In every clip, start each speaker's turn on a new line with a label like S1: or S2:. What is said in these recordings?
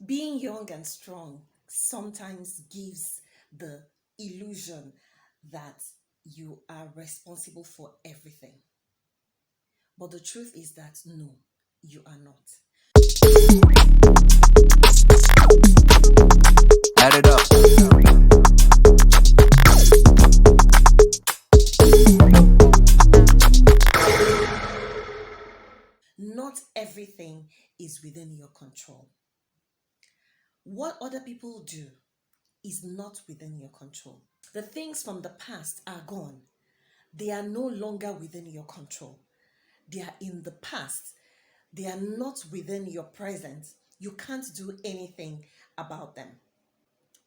S1: Being young and strong sometimes gives the illusion that you are responsible for everything. But the truth is that no, you are not.
S2: Add it up.
S1: Not everything is within your control. What other people do is not within your control. The things from the past are gone. They are no longer within your control. They are in the past. They are not within your present. You can't do anything about them.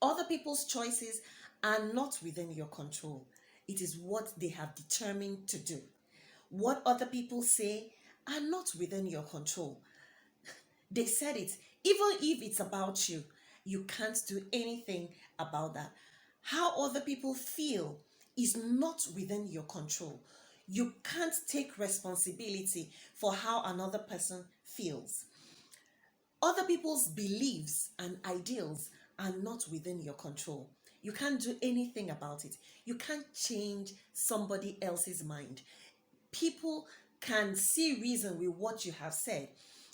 S1: Other people's choices are not within your control. It is what they have determined to do. What other people say are not within your control. They said it. Even if it's about you, you can't do anything about that. How other people feel is not within your control. You can't take responsibility for how another person feels. Other people's beliefs and ideals are not within your control. You can't do anything about it. You can't change somebody else's mind. People can see reason with what you have said,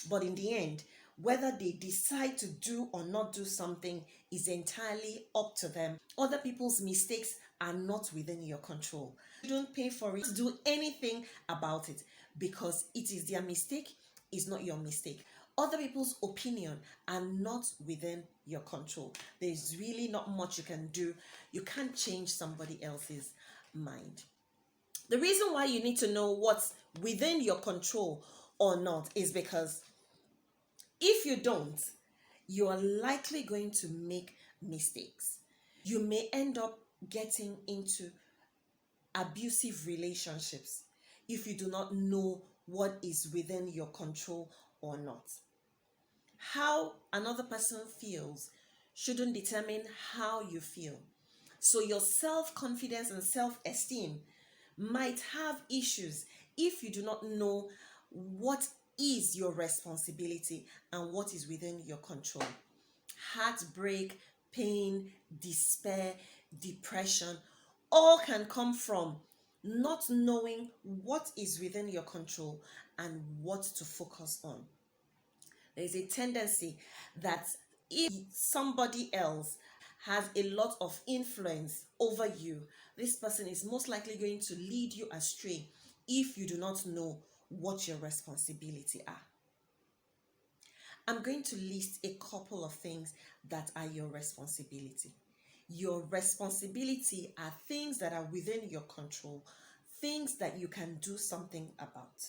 S1: but in the end, whether they decide to do or not do something is entirely up to them. Other people's mistakes are not within your control. You don't pay for it, do anything about it because it is their mistake, it's not your mistake. Other people's opinion are not within your control. There's really not much you can do. You can't change somebody else's mind. The reason why you need to know what's within your control or not is because if you don't, you are likely going to make mistakes. You may end up getting into abusive relationships if you do not know what is within your control or not. How another person feels shouldn't determine how you feel. So your self-confidence and self-esteem might have issues if you do not know what is your responsibility and what is within your control. Heartbreak, pain, despair, depression, all can come from not knowing what is within your control and what to focus on. There's a tendency that if somebody else has a lot of influence over you, this person is most likely going to lead you astray if you do not know what your responsibility are. I'm going to list a couple of things that are your responsibility. Your responsibility are things that are within your control, things that you can do something about.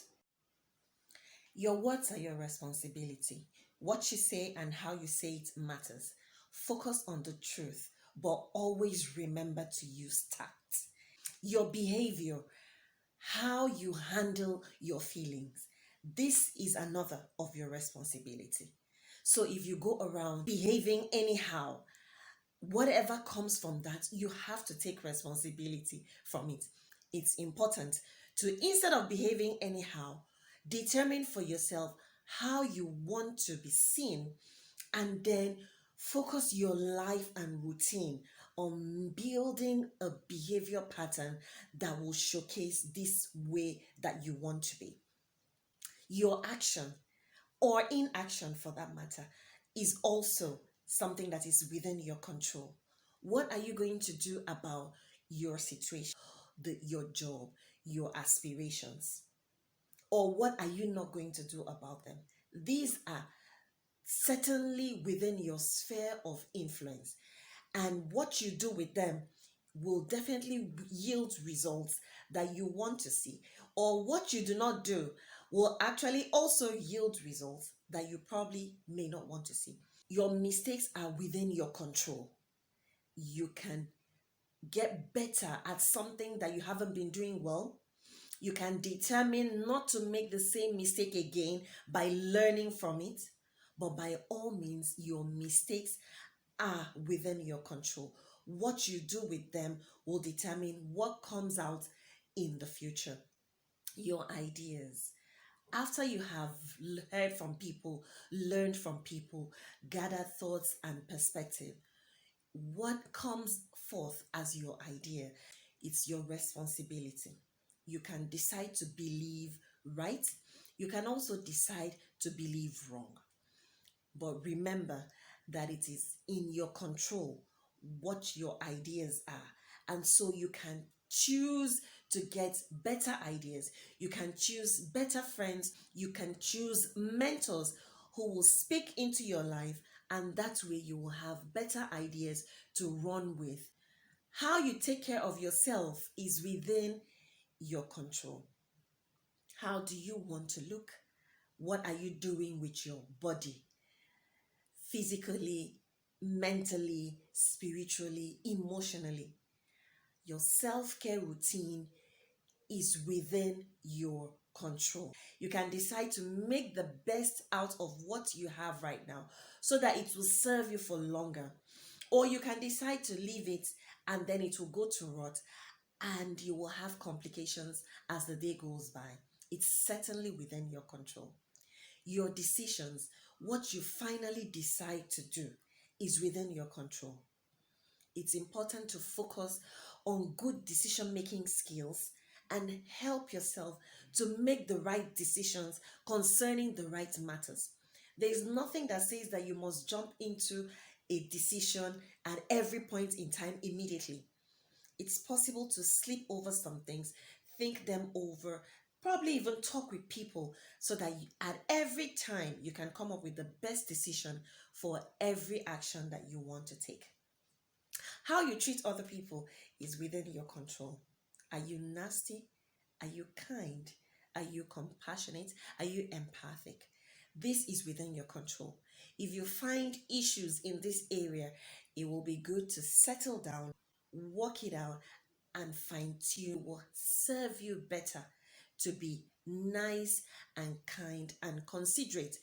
S1: Your words are your responsibility. What you say and how you say it matters. Focus on the truth, but always remember to use tact. Your behavior, how you handle your feelings. This is another of your responsibility. So if you go around behaving anyhow, whatever comes from that, you have to take responsibility from it. It's important to, instead of behaving anyhow, determine for yourself how you want to be seen and then focus your life and routine on building a behavior pattern that will showcase this way that you want to be. Your action or inaction for that matter is also something that is within your control. What are you going to do about your situation, your job, your aspirations? Or what are you not going to do about them? These are certainly within your sphere of influence. And what you do with them will definitely yield results that you want to see. Or what you do not do will actually also yield results that you probably may not want to see. Your mistakes are within your control. You can get better at something that you haven't been doing well. You can determine not to make the same mistake again by learning from it. But by all means, your mistakes are within your control. What you do with them will determine what comes out in the future. Your ideas. After you have heard from people, learned from people, gathered thoughts and perspective, what comes forth as your idea? It's your responsibility. You can decide to believe right. You can also decide to believe wrong. But remember that it is in your control what your ideas are. And so you can choose to get better ideas. You can choose better friends. You can choose mentors who will speak into your life. And that way you will have better ideas to run with. How you take care of yourself is within your control. How do you want to look? What are you doing with your body? Physically, mentally, spiritually, emotionally. Your self care routine is within your control. You can decide to make the best out of what you have right now so that it will serve you for longer. Or you can decide to leave it and then it will go to rot and you will have complications as the day goes by. It's certainly within your control. Your decisions, what you finally decide to do, is within your control. It's important to focus on good decision making skills and help yourself to make the right decisions concerning the right matters. There is nothing that says that you must jump into a decision at every point in time immediately. It's possible to sleep over some things, think them over, probably even talk with people so that at every time you can come up with the best decision for every action that you want to take. How you treat other people is within your control. Are you nasty? Are you kind? Are you compassionate? Are you empathic? This is within your control. If you find issues in this area, it will be good to settle down, work it out, and fine tune will serve you better to be nice and kind and considerate.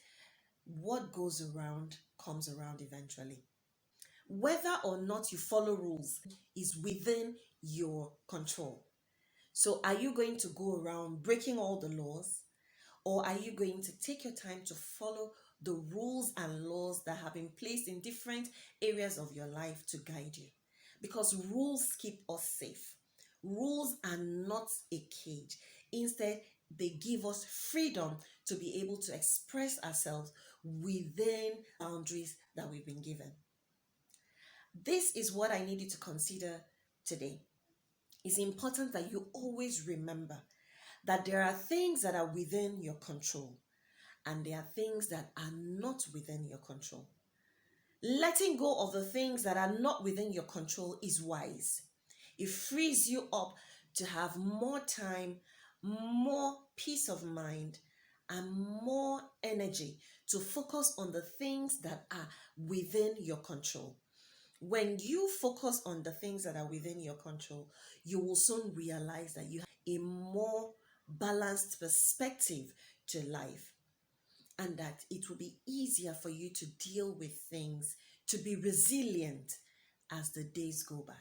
S1: What goes around comes around eventually. Whether or not you follow rules is within your control. So, are you going to go around breaking all the laws, or are you going to take your time to follow the rules and laws that have been placed in different areas of your life to guide you? Because rules keep us safe. Rules are not a cage. Instead, they give us freedom to be able to express ourselves within boundaries that we've been given. This is what I need you to consider today. It's important that you always remember that there are things that are within your control and there are things that are not within your control. Letting go of the things that are not within your control is wise. It frees you up to have more time, more peace of mind, and more energy to focus on the things that are within your control. When you focus on the things that are within your control, you will soon realize that you have a more balanced perspective to life and that it will be easier for you to deal with things, to be resilient as the days go by.